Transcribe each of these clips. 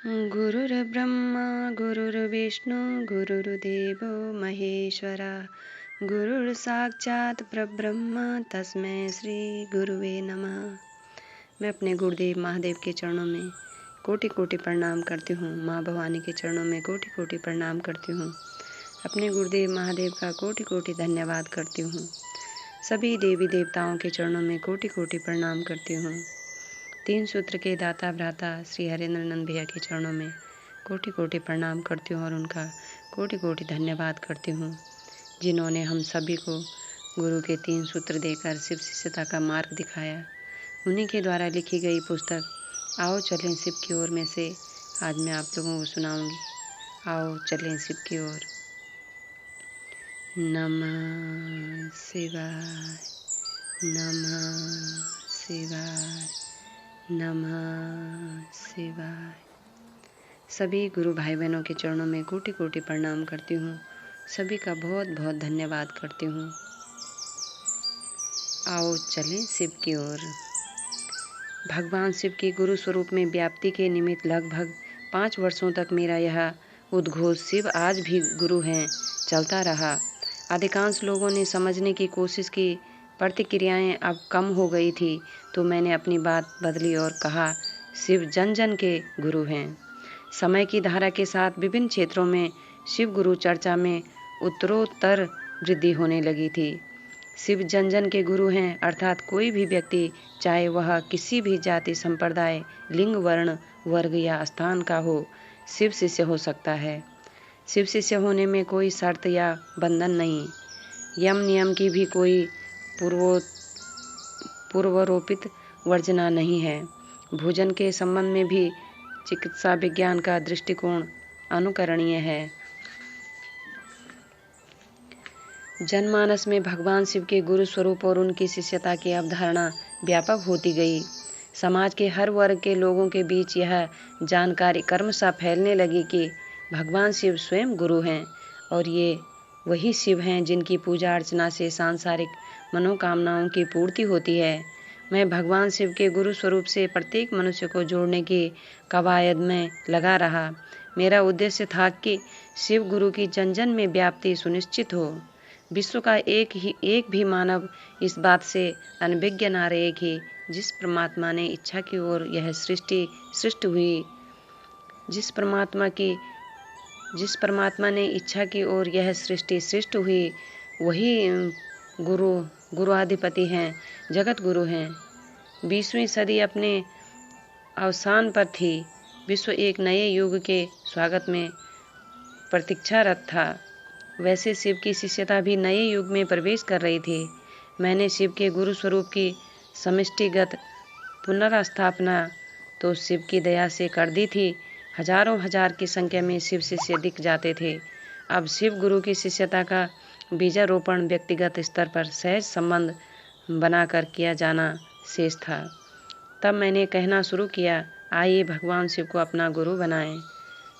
गुरुर्ब्रह्मा गुरुर्विष्णु गुरुर्देवो महेश्वरा गुरुर्साक्षात् परब्रह्म तस्मै श्री गुरुवे नमः। मैं अपने गुरुदेव महादेव के चरणों में कोटि कोटि प्रणाम करती हूँ। माँ भवानी के चरणों में कोटि कोटि प्रणाम करती हूँ। अपने गुरुदेव महादेव का कोटि कोटि धन्यवाद करती हूँ। सभी देवी देवताओं के चरणों में कोटि कोटि प्रणाम करती हूँ। तीन सूत्र के दाता भ्राता श्री हरेंद्र नंद भैया के चरणों में कोटि कोटि प्रणाम करती हूँ और उनका कोटि कोटि धन्यवाद करती हूँ, जिन्होंने हम सभी को गुरु के तीन सूत्र देकर शिव शिष्यता का मार्ग दिखाया। उन्हीं के द्वारा लिखी गई पुस्तक आओ चलें शिव की ओर में से आज मैं आप लोगों को सुनाऊंगी। आओ चलें शिव की ओर। नमः शिवाय, नमः शिवाय, नमः शिवाय। सभी गुरु भाई बहनों के चरणों में कोटि कोटि प्रणाम करती हूँ। सभी का बहुत बहुत धन्यवाद करती हूँ। आओ चलें शिव की ओर। भगवान शिव की गुरु स्वरूप में व्याप्ति के निमित्त लगभग 5 वर्षों तक मेरा यह उद्घोष शिव आज भी गुरु हैं चलता रहा। अधिकांश लोगों ने समझने की कोशिश की, प्रतिक्रियाएं अब कम हो गई थी, तो मैंने अपनी बात बदली और कहा शिव जन जन के गुरु हैं। समय की धारा के साथ विभिन्न क्षेत्रों में शिव गुरु चर्चा में उत्तरोत्तर वृद्धि होने लगी थी। शिव जन जन के गुरु हैं अर्थात कोई भी व्यक्ति, चाहे वह किसी भी जाति, संप्रदाय, लिंग, वर्ण, वर्ग या स्थान का हो, शिव शिष्य हो सकता है। शिव शिष्य होने में कोई शर्त या बंधन नहीं, यम नियम की भी कोई पूर्वरोपित वर्जना नहीं है। भोजन के संबंध में भी चिकित्सा विज्ञान का दृष्टिकोण अनुकरणीय है। जनमानस में भगवान शिव के गुरु स्वरूप और उनकी शिष्यता की अवधारणा व्यापक होती गई। समाज के हर वर्ग के लोगों के बीच यह जानकारी क्रमशः फैलने लगी कि भगवान शिव स्वयं गुरु हैं और ये वही शिव हैं जिनकी पूजा अर्चना से सांसारिक मनोकामनाओं की पूर्ति होती है। मैं भगवान शिव के गुरु स्वरूप से प्रत्येक मनुष्य को जोड़ने की कवायद में लगा रहा। मेरा उद्देश्य था कि शिव गुरु की जन जन में व्याप्ति सुनिश्चित हो। विश्व का एक भी मानव इस बात से अनभिज्ञ न रहे कि जिस परमात्मा ने इच्छा की ओर यह सृष्टि सृष्टि हुई, जिस परमात्मा ने इच्छा की ओर यह सृष्टि सृष्टि हुई, वही गुरुआधिपति हैं, जगत गुरु हैं। 20वीं सदी अपने अवसान पर थी। विश्व एक नए युग के स्वागत में प्रतीक्षारत था। वैसे शिव की शिष्यता भी नए युग में प्रवेश कर रही थी। मैंने शिव के गुरु स्वरूप की समष्टिगत पुनर्स्थापना तो शिव की दया से कर दी थी। हजारों हजार की संख्या में शिव शिष्य दिख जाते थे। अब शिव गुरु की शिष्यता का बीजारोपण व्यक्तिगत स्तर पर सहज संबंध बनाकर किया जाना शेष था। तब मैंने कहना शुरू किया, आइए भगवान शिव को अपना गुरु बनाएं।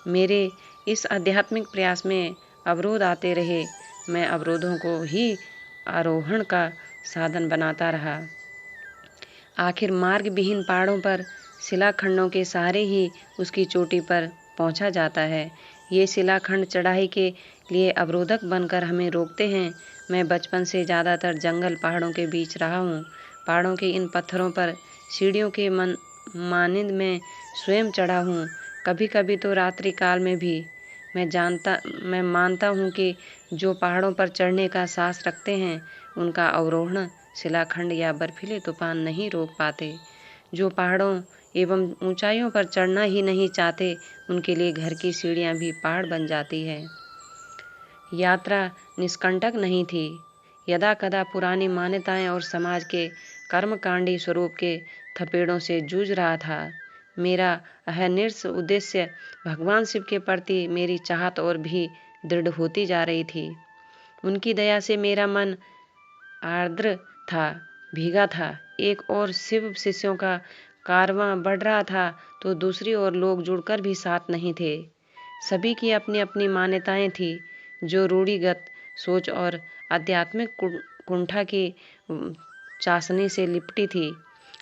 मेरे इस आध्यात्मिक प्रयास में अवरोध आते रहे। मैं अवरोधों को ही आरोहण का साधन बनाता रहा। आखिर मार्ग विहीन पहाड़ों पर शिलाखंडों के सहारे ही उसकी चोटी पर पहुंचा जाता है। ये शिलाखंड चढ़ाई के लिए अवरोधक बनकर हमें रोकते हैं। मैं बचपन से ज़्यादातर जंगल पहाड़ों के बीच रहा हूँ। पहाड़ों के इन पत्थरों पर सीढ़ियों के मानिंद में स्वयं चढ़ा हूँ। कभी कभी तो रात्रि काल में भी। मैं मानता हूँ कि जो पहाड़ों पर चढ़ने का साहस रखते हैं, उनका अवरोहण शिलाखंड या बर्फीले तूफान नहीं रोक पाते। जो पहाड़ों एवं ऊंचाइयों पर चढ़ना ही नहीं चाहते, उनके लिए घर की सीढ़ियाँ भी पहाड़ बन जाती है। यात्रा निष्कंटक नहीं थी। यदा कदा पुरानी मान्यताएं और समाज के कर्मकांडी स्वरूप के थपेड़ों से जूझ रहा था। मेरा अहर्निश उद्देश्य भगवान शिव के प्रति मेरी चाहत और भी दृढ़ होती जा रही थी। उनकी दया से मेरा मन आर्द्र था, भीगा था। एक ओर शिव शिष्यों का कारवां बढ़ रहा था, तो दूसरी ओर लोग जुड़कर भी साथ नहीं थे। सभी की अपनी अपनी मान्यताएं थी, जो रूढ़िगत सोच और आध्यात्मिक कुंठा की चाशनी से लिपटी थी।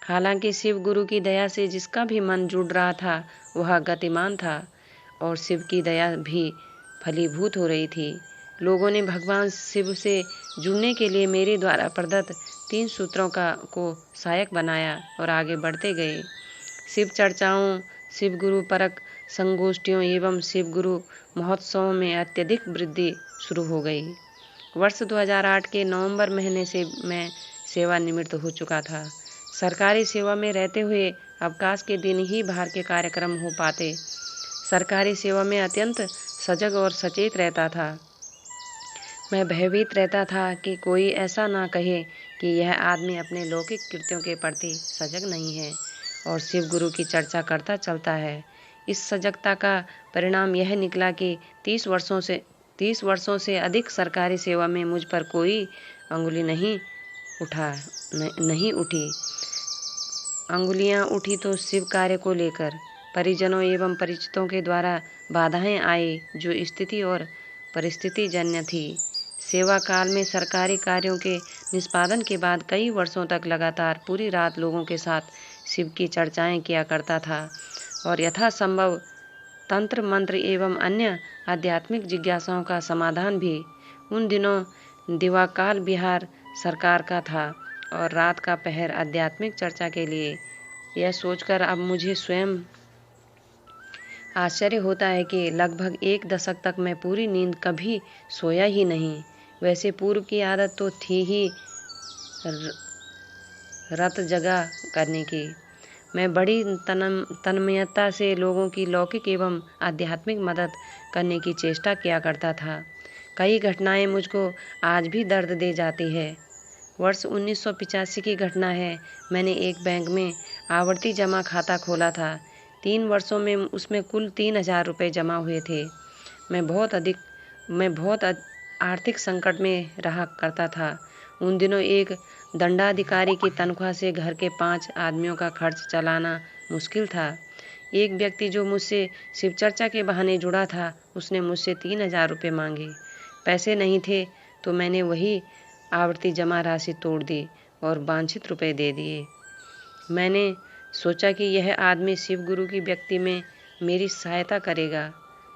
हालांकि शिव गुरु की दया से जिसका भी मन जुड़ रहा था वह गतिमान था और शिव की दया भी फलीभूत हो रही थी। लोगों ने भगवान शिव से जुड़ने के लिए मेरे द्वारा प्रदत्त 3 सूत्रों को सहायक बनाया और आगे बढ़ते गए। शिव चर्चाओं, शिव गुरु परक संगोष्ठियों एवं शिव गुरु महोत्सवों में अत्यधिक वृद्धि शुरू हो गई। वर्ष 2008 के नवंबर महीने से मैं सेवानिवृत्त हो चुका था। सरकारी सेवा में रहते हुए अवकाश के दिन ही बाहर के कार्यक्रम हो पाते। सरकारी सेवा में अत्यंत सजग और सचेत रहता था। मैं भयभीत रहता था कि कोई ऐसा ना कहे कि यह आदमी अपने लौकिक कृत्यों के प्रति सजग नहीं है और शिव गुरु की चर्चा करता चलता है। इस सजगता का परिणाम यह निकला कि 30 वर्षों से अधिक सरकारी सेवा में मुझ पर कोई अंगुली नहीं उठी। अंगुलियां उठी तो शिव कार्य को लेकर परिजनों एवं परिचितों के द्वारा बाधाएं आई जो स्थिति और परिस्थिति जन्य थी। सेवा काल में सरकारी कार्यों के निष्पादन के बाद कई वर्षों तक लगातार पूरी रात लोगों के साथ शिव की चर्चाएं किया करता था और यथासंभव तंत्र मंत्र एवं अन्य आध्यात्मिक जिज्ञासाओं का समाधान भी। उन दिनों दिवाकाल बिहार सरकार का था और रात का पहर आध्यात्मिक चर्चा के लिए। यह सोचकर अब मुझे स्वयं आश्चर्य होता है कि लगभग 1 दशक तक मैं पूरी नींद कभी सोया ही नहीं। वैसे पूर्व की आदत तो थी ही रात जगा करने की। मैं बड़ी तन्मयता से लोगों की लौकिक एवं आध्यात्मिक मदद करने की चेष्टा किया करता था। कई घटनाएं मुझको आज भी दर्द दे जाती है। वर्ष 1985 की घटना है। मैंने एक बैंक में आवर्ती जमा खाता खोला था। 3 वर्षों में उसमें कुल 3000 रुपये जमा हुए थे। मैं बहुत आर्थिक संकट में रहा करता था। उन दिनों एक दंडाधिकारी की तनख्वाह से घर के 5 आदमियों का खर्च चलाना मुश्किल था। एक व्यक्ति जो मुझसे शिवचर्चा के बहाने जुड़ा था, उसने मुझसे 3000 रुपये मांगे। पैसे नहीं थे तो मैंने वही आवर्ती जमा राशि तोड़ दी और वांछित रुपये दे दिए। मैंने सोचा कि यह आदमी शिव गुरु की व्यक्ति में मेरी सहायता करेगा।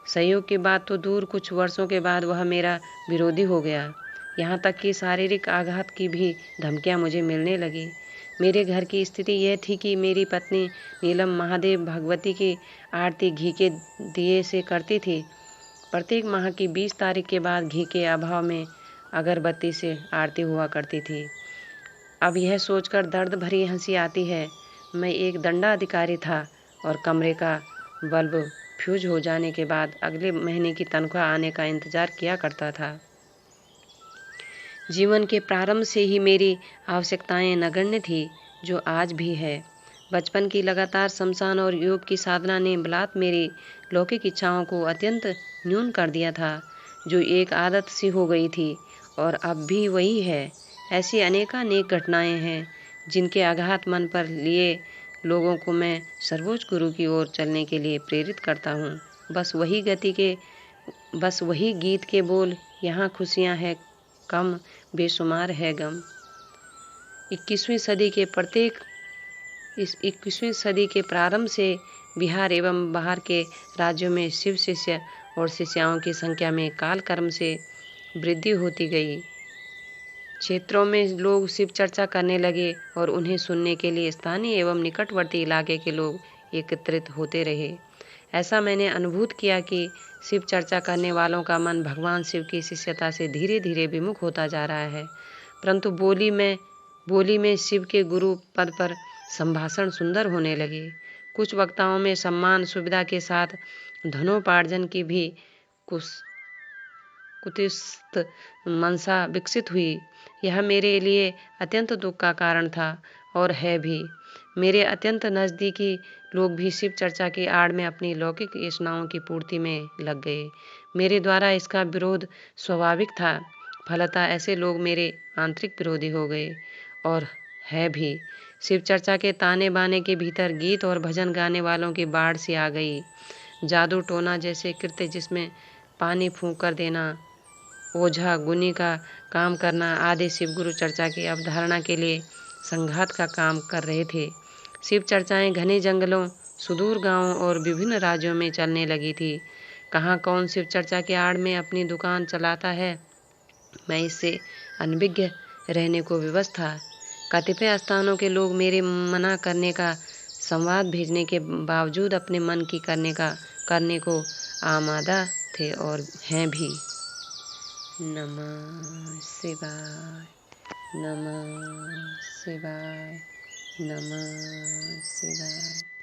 सहयोग की बात तो दूर, कुछ वर्षों के बाद वह मेरा विरोधी हो गया। यहाँ तक कि शारीरिक आघात की भी धमकियाँ मुझे मिलने लगी। मेरे घर की स्थिति यह थी कि मेरी पत्नी नीलम महादेव भगवती की आरती घी के दिए से करती थी। प्रत्येक माह की 20 तारीख के बाद घी के अभाव में अगरबत्ती से आरती हुआ करती थी। अब यह सोचकर दर्द भरी हंसी आती है। मैं एक दंडाधिकारी था और कमरे का बल्ब फ्यूज हो जाने के बाद अगले महीने की तनख्वाह आने का इंतजार किया करता था। जीवन के प्रारंभ से ही मेरी आवश्यकताएं नगण्य थी, जो आज भी है। बचपन की लगातार शमशान और योग की साधना ने बलात् मेरी लौकिक इच्छाओं को अत्यंत न्यून कर दिया था, जो एक आदत सी हो गई थी और अब भी वही है। ऐसी अनेकानेक घटनाएं हैं जिनके आघात मन पर लिए लोगों को मैं सर्वोच्च गुरु की ओर चलने के लिए प्रेरित करता हूँ। बस वही गीत के बोल, यहाँ खुशियाँ है कम, बेशुमार है गम। 21वीं सदी के प्रारंभ से बिहार एवं बाहर के राज्यों में शिव शिष्य और शिष्याओं की संख्या में कालक्रम से वृद्धि होती गई। क्षेत्रों में लोग शिव चर्चा करने लगे और उन्हें सुनने के लिए स्थानीय एवं निकटवर्ती इलाके के लोग एकत्रित होते रहे। ऐसा मैंने अनुभूत किया कि शिव चर्चा करने वालों का मन भगवान शिव की शिष्यता से धीरे धीरे विमुख होता जा रहा है, परंतु बोली में शिव के गुरु पद पर संभाषण सुंदर होने लगे। कुछ वक्ताओं में सम्मान सुविधा के साथ धनोपार्जन की भी कुत्सित मनसा विकसित हुई। यह मेरे लिए अत्यंत दुख का कारण था और है भी। मेरे अत्यंत नज़दीकी लोग भी शिव चर्चा की आड़ में अपनी लौकिक वासनाओं की पूर्ति में लग गए। मेरे द्वारा इसका विरोध स्वाभाविक था। फलतः ऐसे लोग मेरे आंतरिक विरोधी हो गए और है भी। शिव चर्चा के ताने बाने के भीतर गीत और भजन गाने वालों की बाढ़ सी आ गई। जादू टोना जैसे कृत्य, जिसमें पानी फूंक कर देना, ओझा गुनी का काम करना आदि शिव गुरु चर्चा की अवधारणा के लिए संघात का काम कर रहे थे। शिव चर्चाएं घने जंगलों, सुदूर गांवों और विभिन्न राज्यों में चलने लगी थी। कहाँ कौन शिव चर्चा की आड़ में अपनी दुकान चलाता है, मैं इससे अनभिज्ञ रहने को विवश था। कतिपय स्थानों के लोग मेरे मना करने का संवाद भेजने के बावजूद अपने मन की करने को आमादा थे और हैं भी। नमः शिवाय, नमः शिवाय, नमः शिवाय।